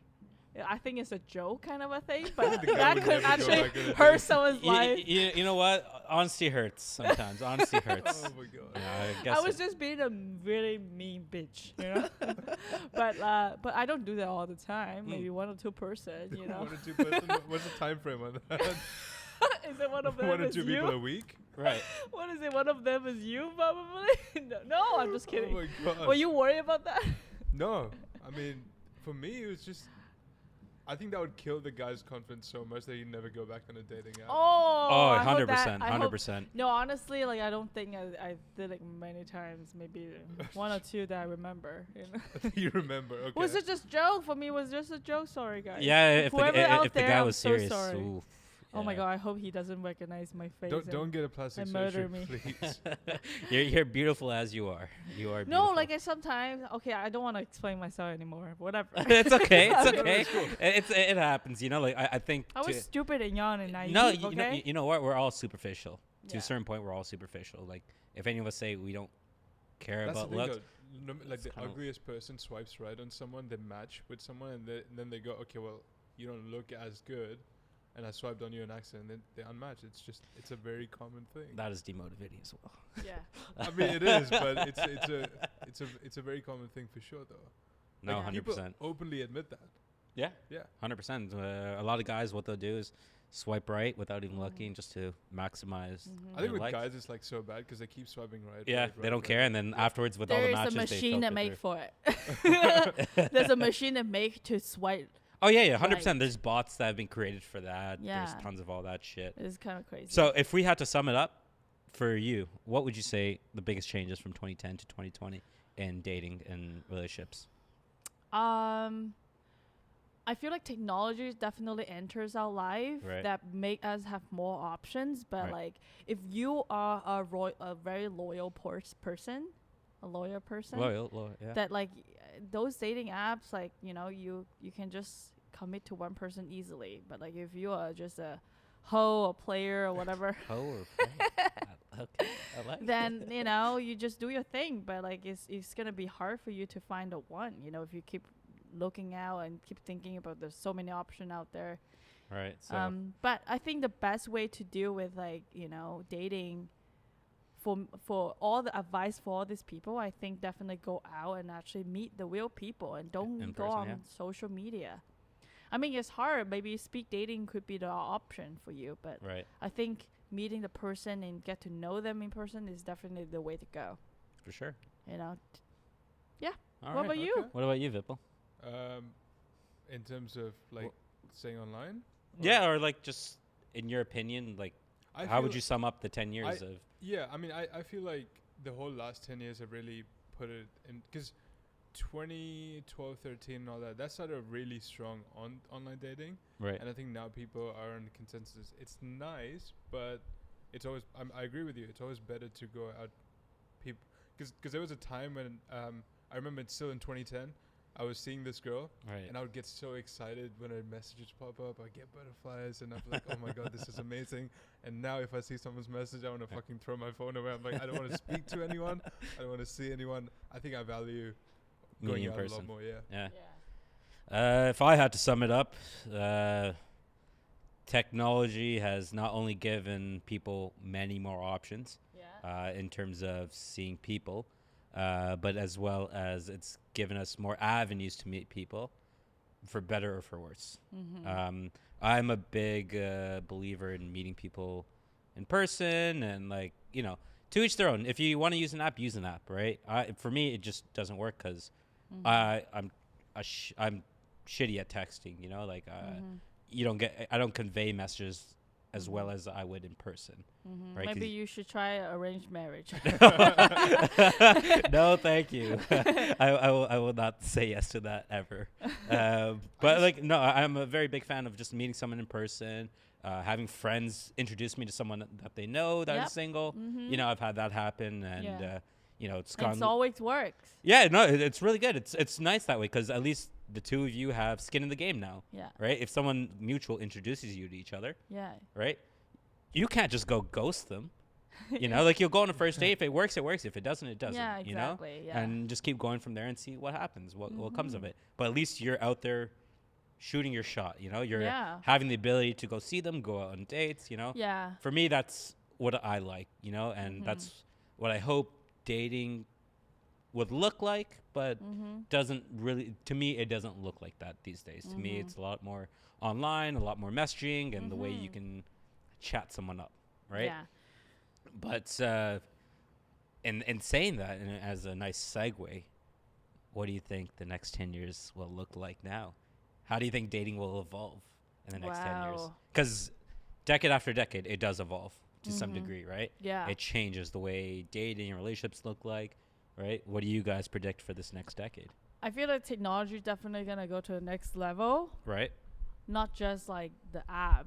I think it's a joke kind of a thing, but The guy that would could never go actually back on a hurt date. someone's life. You know what? Honesty hurts sometimes. Honesty hurts. Oh my god. Yeah, I guess I was so. just being a really mean bitch, you know. but I don't do that all the time. Maybe one or two person, you know. One or two person. What's the time frame on that? Is it one of them? One or is two you? people a week? Right. What is it? One of them is you, probably. No, I'm just kidding. Oh my god. Were you worried about that? No. I mean, for me, it was just. I think that would kill the guy's confidence so much that he'd never go back on a dating app. Oh, I hope 100%. that- I hope- 100%. No, honestly, like I don't think I did it many times. Maybe one or two that I remember. You know? You remember? Okay. Was it just joke for me? It was just a joke. Sorry, guys. Yeah, if the, Whoever out if the there, guy I'm was so serious. sorry. Oof, Oh my yeah. god, I hope he doesn't recognize my face. Don't get a plastic and surgery, murder me. please. You're beautiful as you are. You are No, beautiful. like I sometimes. Okay, I don't want to explain myself anymore. Whatever. It's okay. It's No, okay. it's cool. It happens. You know, like I think. I was stupid and young and naive. no, okay? you know what? We're all superficial. To Yeah. a certain point, we're all superficial. Like if any of us say we don't care That's about the thing, looks, though. Like it's the kinda- ugliest person swipes right on someone, they match with someone, and then they go, okay, well, you don't look as good, and I swiped on you in accident. Then they unmatch. It's a very common thing. that is demotivating as well. Yeah. I mean, it is, but it's a very common thing for sure, though. No, Like, people 100%. openly admit that. Yeah, Yeah. 100%. A lot of guys, what they'll do is swipe right without even looking, just to maximize. Mhm. I think with likes. guys, it's like so bad because they keep swiping right. Yeah, right, they right, don't right. care, and then Yeah. afterwards with all There the is matches, a they machine that filter make through. for it. There's a machine that make to swipe. Oh yeah, 100%. Right. There's bots that have been created for that. Yeah. There's tons of all that shit. It's kind of crazy. So if we had to sum it up for you, what would you say the biggest changes from 2010 to 2020 in dating and relationships? I feel like technology definitely enters our life Right. that make us have more options. But Right. like, if you are a very loyal person, a loyal person, Loyal, yeah. that like those dating apps, like you can just commit to one person easily. But like if you are just a hoe, a player, or whatever, Hoe or play? Okay, I like then you just do your thing. But like it's gonna be hard for you to find a one. If you keep looking out and keep thinking about there's so many options out there. Right. So But I think the best way to deal with like dating, for all the advice for all these people, I think definitely go out and actually meet the real people and don't In go person, on yeah. social media. I mean, it's hard. Maybe speed dating could be the option for you, but right, I think meeting the person and get to know them in person is definitely the way to go. for sure. All What right. about you? Okay. What about you, Vipul? In terms of like staying online. Yeah, or like just in your opinion, like I how feel would you sum up the 10 years of? Yeah, I mean, I feel like the whole last 10 years have really put it in, because 2012, 13 and all that started really strong on online dating. Right. And I think now people are on the consensus. It's nice, but it's always, I agree with you, it's always better to go out, people, because there was a time when, I remember it's still in 2010, I was seeing this girl, Right. and I would get so excited when her messages pop up. I get butterflies, and I'm like, oh my god, this is amazing. And now if I see someone's message, I want to fucking throw my phone away. I'm like, I don't want to speak to anyone. I don't want to see anyone. I think I value going Meeting in out a person. lot more, yeah. Yeah. If I had to sum it up, technology has not only given people many more options in terms of seeing people, but as well as it's given us more avenues to meet people. for better or for worse. I'm a big believer in meeting people in person, and like, you know, to each their own. If you want to use an app, use an app, right? For me, it just doesn't work because I'm shitty at texting. You know, like I don't convey messages as well as I would in person. Right? Maybe you should try arranged marriage. No, thank you. I will not say yes to that ever. But like, no, I'm a very big fan of just meeting someone in person, having friends introduce me to someone that they know that is single. You know, I've had that happen, and you know, it's gone. It's always works. Yeah, no, it's really good. It's nice that way because at least the two of you have skin in the game now. Yeah. Right. If someone mutual introduces you to each other. Yeah. Right. You can't just go ghost them. You know, like you'll go on a first date. If it works, it works. If it doesn't, it doesn't. Yeah, exactly. You know? Yeah. And just keep going from there and see what happens, what comes of it. But at least you're out there shooting your shot. You know, you're having the ability to go see them, go out on dates. You know. Yeah. For me, that's what I like. You know, and that's what I hope dating would look like, but doesn't really. To me, it doesn't look like that these days. To me, it's a lot more online, a lot more messaging, and the way you can chat someone up, right? Yeah. But in saying that, and as a nice segue, what do you think the next 10 years will look like now? How do you think dating will evolve in the next 10 years? Because decade after decade, it does evolve to some degree, right? Yeah. It changes the way dating and relationships look like, right? What do you guys predict for this next decade? I feel like technology is definitely going to go to the next level. Right. Not just like the app.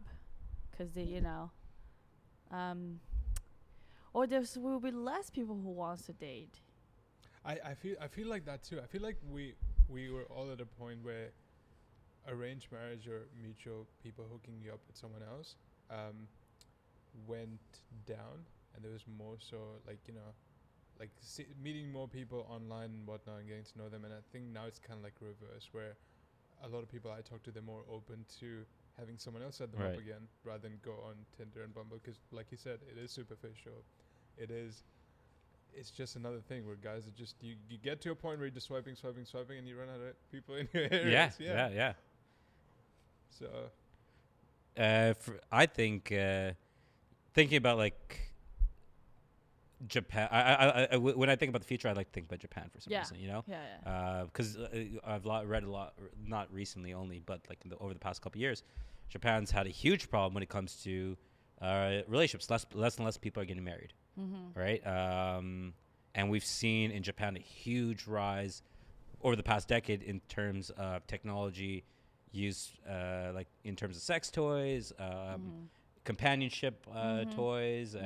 Because they, you know, or there will be less people who wants to date. I feel like that too. I feel like we were all at a point where arranged marriage or mutual people hooking you up with someone else went down, and there was more so like, you know, like meeting more people online and whatnot and getting to know them. And I think now it's kind of like reverse, where a lot of people I talk to, they're more open to having someone else set them up again rather than go on Tinder and Bumble, because like you said, it is superficial. It's just another thing where guys are just, you get to a point where you're just swiping and you run out of people in your areas. Yeah. So I think thinking about like Japan, I when I think about the future, I like to think about Japan for some reason, you know? Because I've read a lot, not recently only, but like over the past couple of years, Japan's had a huge problem when it comes to relationships. Less and less people are getting married, right? And we've seen in Japan a huge rise over the past decade in terms of technology use, like in terms of sex toys, companionship toys,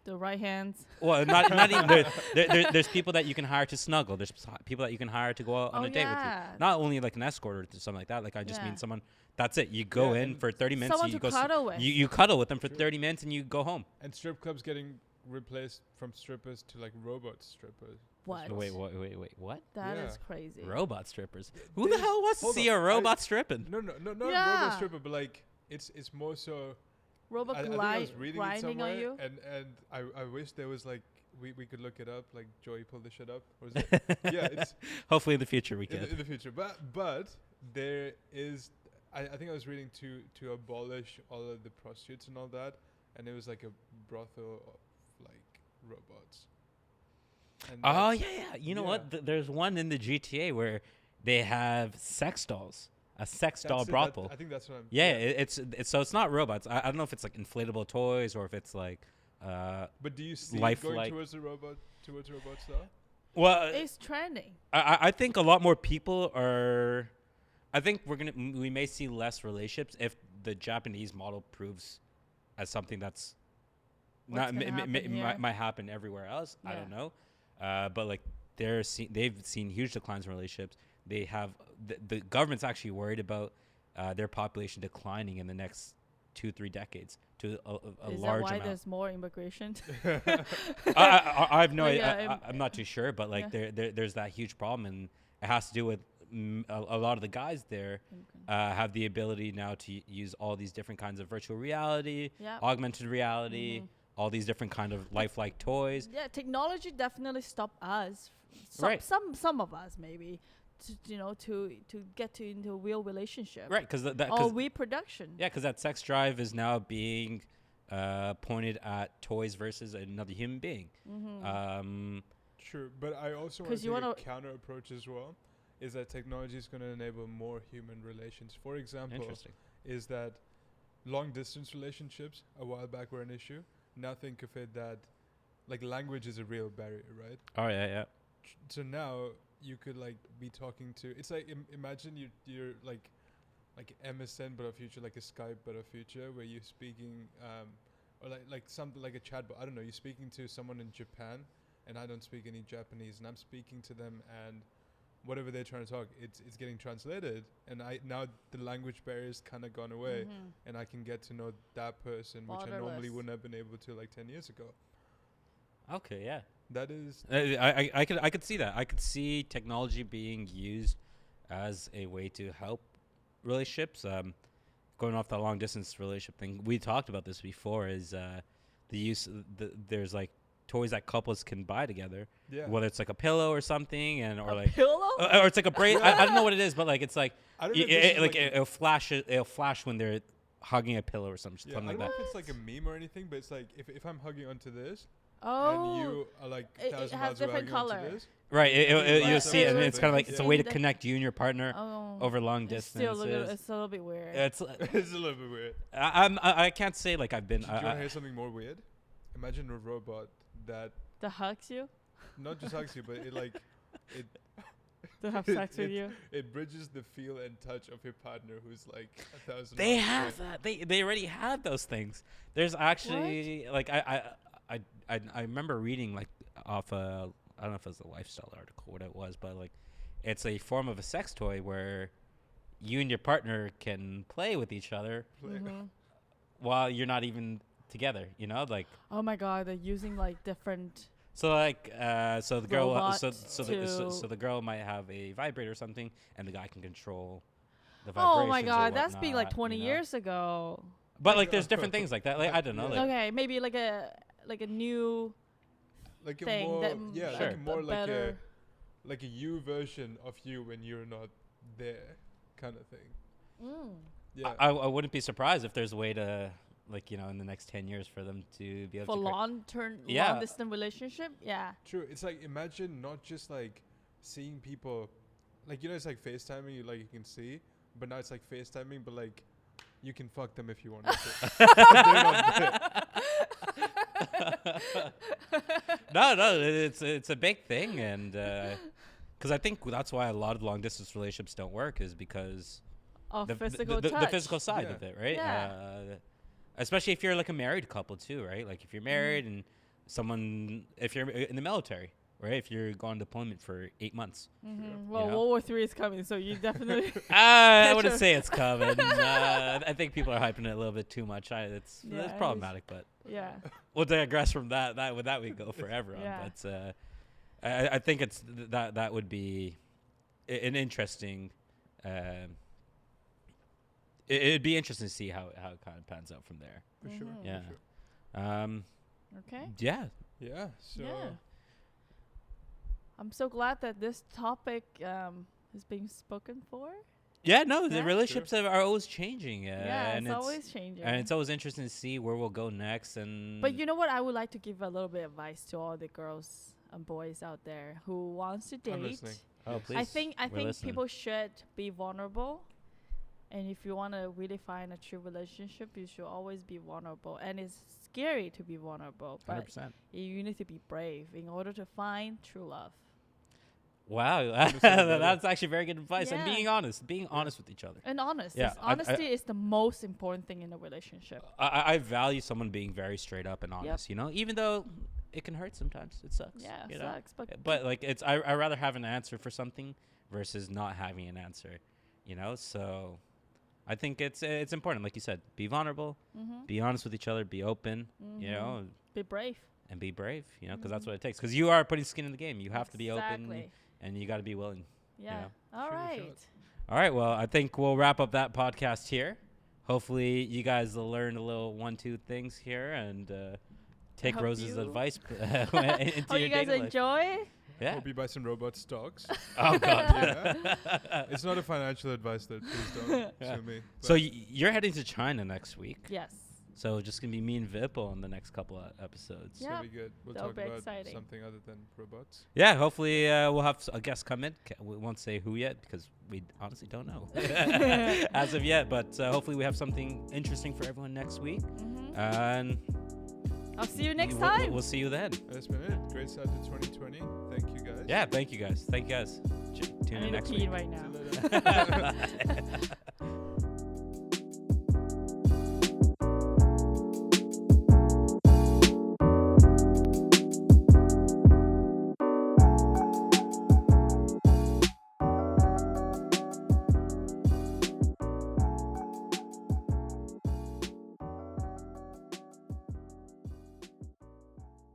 the right hands. Well, not even. There's people that you can hire to snuggle. There's people that you can hire to go out on a date with you. Not only like an escort or something like that. Like I just mean someone. That's it. You go in for 30 minutes. Someone to cuddle with. You cuddle with them for 30 minutes and you go home. And strip clubs getting replaced from strippers to like robot strippers. What? Wait, what? That is crazy. Robot strippers. Who the hell wants to see a robot stripping? No, not robot stripper, but like it's more so. Robot I was reading it grinding somewhere, on you. and I wish there was like we could look it up, like Joey pulled the shit up. Or is it? Yeah, it's hopefully in the future we can. In the future, but there is. I think I was reading to abolish all of the prostitutes and all that, and it was like a brothel of like robots. And oh yeah. You know what? There's one in the GTA where they have sex dolls. A sex doll brothel. I think that's what I'm. Yeah, it's so it's not robots. I don't know if it's like inflatable toys or if it's like. But do you see going towards robots though? Well, it's trending. I think a lot more people are. I think we may see less relationships if the Japanese model proves as something that's might happen everywhere else. I don't know, but like they've seen huge declines in relationships. They have the government's actually worried about their population declining in the next 2-3 decades to a large amount. Is that why there's more immigration? I have no idea. I'm not too sure, but like there's that huge problem, and it has to do with a lot of the guys there have the ability now to use all these different kinds of virtual reality, augmented reality, all these different kind of lifelike toys. Yeah, technology definitely stopped us. Right. Some of us maybe to get to into a real relationship. Right, because Or reproduction. yeah, because that sex drive is now being pointed at toys versus another human being. True, but I also 'Cause want you to take a counter approach as well. Is that technology is going to enable more human relations? For example, Interesting. is that long distance relationships a while back were an issue. Now think of it that like language is a real barrier, right? Oh yeah. So now you could like be talking to. It's like imagine you're like MSN but a future, like a Skype but a future, where you're speaking or like something like a chatbot. I don't know. You're speaking to someone in Japan, and I don't speak any Japanese, and I'm speaking to them, and whatever they're trying to talk, it's getting translated, and I now the language barrier's kind of gone away, and I can get to know that person, which I normally Borderless. wouldn't have been able to like 10 years ago. Okay, yeah. That is I could see that. I could see technology being used as a way to help relationships. Going off that long distance relationship thing, we talked about this before. Is the use there's like toys that couples can buy together, whether it's like a pillow or something, and or like pillow. or it's like a bracelet. I don't know what it is, but like it's like I don't know if this is like it'll flash when they're hugging a pillow or something I like don't that. know if it's like a meme or anything, but it's like if I'm hugging onto this Oh. and you are like It 1,000 has miles away different hugging color. onto this. Right, you'll Right, see it, and right, it's right. kind of like it's a way to Yeah. connect you and your partner Oh. over long It's still distances. it's a little bit weird. It's It's a little bit weird. I can't say like I've been. Do you want to hear something more weird? Imagine a robot that That hugs you. not just hugs you, but it like it To have sex with you. it bridges the feel and touch of your partner who's like 1,000. They miles have away. that. They already have those things. There's actually like I remember reading like off a I don't know if it was a lifestyle article what it was, but like it's a form of a sex toy where you and your partner can play with each other while you're not even together. You know, like Oh my god, they're using like different. so like so the girl Robots so the girl might have a vibrator or something, and the guy can control the vibrations. Oh my or god, that's been like whatnot, 20 you know? years ago. But like, there's different things like that. Like I don't know. Like, Okay, maybe like a new like a thing more that yeah, Sure. like a more better. like a you version of you when you're not there, kind of thing. Yeah. I wouldn't be surprised if there's a way to, like, you know, in the next 10 years for them to be able for to. long distance relationship. Yeah. True. It's like imagine not just like seeing people, like it's like FaceTiming, you like you can see, but now it's like FaceTiming, but like you can fuck them if you want to. They're not there. No, it's a big thing, and because I think that's why a lot of long distance relationships don't work is because Of the physical the touch. physical side Yeah. of it, right? Yeah. Especially if you're like a married couple too, right? Like if you're married and someone, if you're in the military, right? If you're going on deployment for 8 months. Well, You know? World War III is coming, so you definitely. I wouldn't say it's coming. I think people are hyping it a little bit too much. It's Yeah, it is. problematic, but Yeah. we'll digress from that. That we go forever on. Yeah. But I think it's that would be an interesting. It'd be interesting to see how it kind of pans out from there. For sure. Mhm. Yeah. For sure. Okay. Yeah. Yeah. So Yeah. I'm so glad that this topic is being spoken for. Yeah. No, the Yeah. relationships are always changing. Yeah, and it's always changing. and it's always interesting to see where we'll go next. And But you know what? I would like to give a little bit of advice to all the girls and boys out there who wants to I'm date. listening. oh, please. I think we're listening. people should be vulnerable. And if you want to really find a true relationship, you should always be vulnerable. And it's scary to be vulnerable, but 100%. you need to be brave in order to find true love. Wow, Understandable. that's actually very good advice. And Yeah. being honest with each other. And honest. Yeah, Honesty is the most important thing in a relationship. I value someone being very straight up and honest. You know, even though it can hurt sometimes, it sucks. Yeah, you know? sucks. But like it's I rather have an answer for something versus not having an answer. You know, so I think it's important, like you said, be vulnerable, be honest with each other, be open. You know, be brave. and be brave. You know, because that's what it takes. Because you are putting skin in the game. You have to be open, Exactly. and you got to be willing. Yeah. know? All Shoot a right. shot. All right, well, I think we'll wrap up that podcast here. Hopefully, you guys will learn a little 1-2 things here and take hope Rose's you- advice into Hope your you guys dating life. enjoy. Yeah. Hope you buy some robot stocks. Oh God. Yeah. It's not a financial advice, though. Please don't sue me. So But you're heading to China next week. Yes. So just gonna be me and Vipul on the next couple of episodes. it's Yeah. gonna be good. We'll That'll talk be about exciting. something other than robots. Yeah, hopefully we'll have a guest come in. We won't say who yet because we honestly don't know as of yet. But hopefully we have something interesting for everyone next week. Mhm. And I'll see you next we'll- time. We'll see you then. That's been it. Great start to 2020. Thank you, guys. Yeah, thank you guys. Thank you guys. Tune I in need to next pee week. right See now. you later.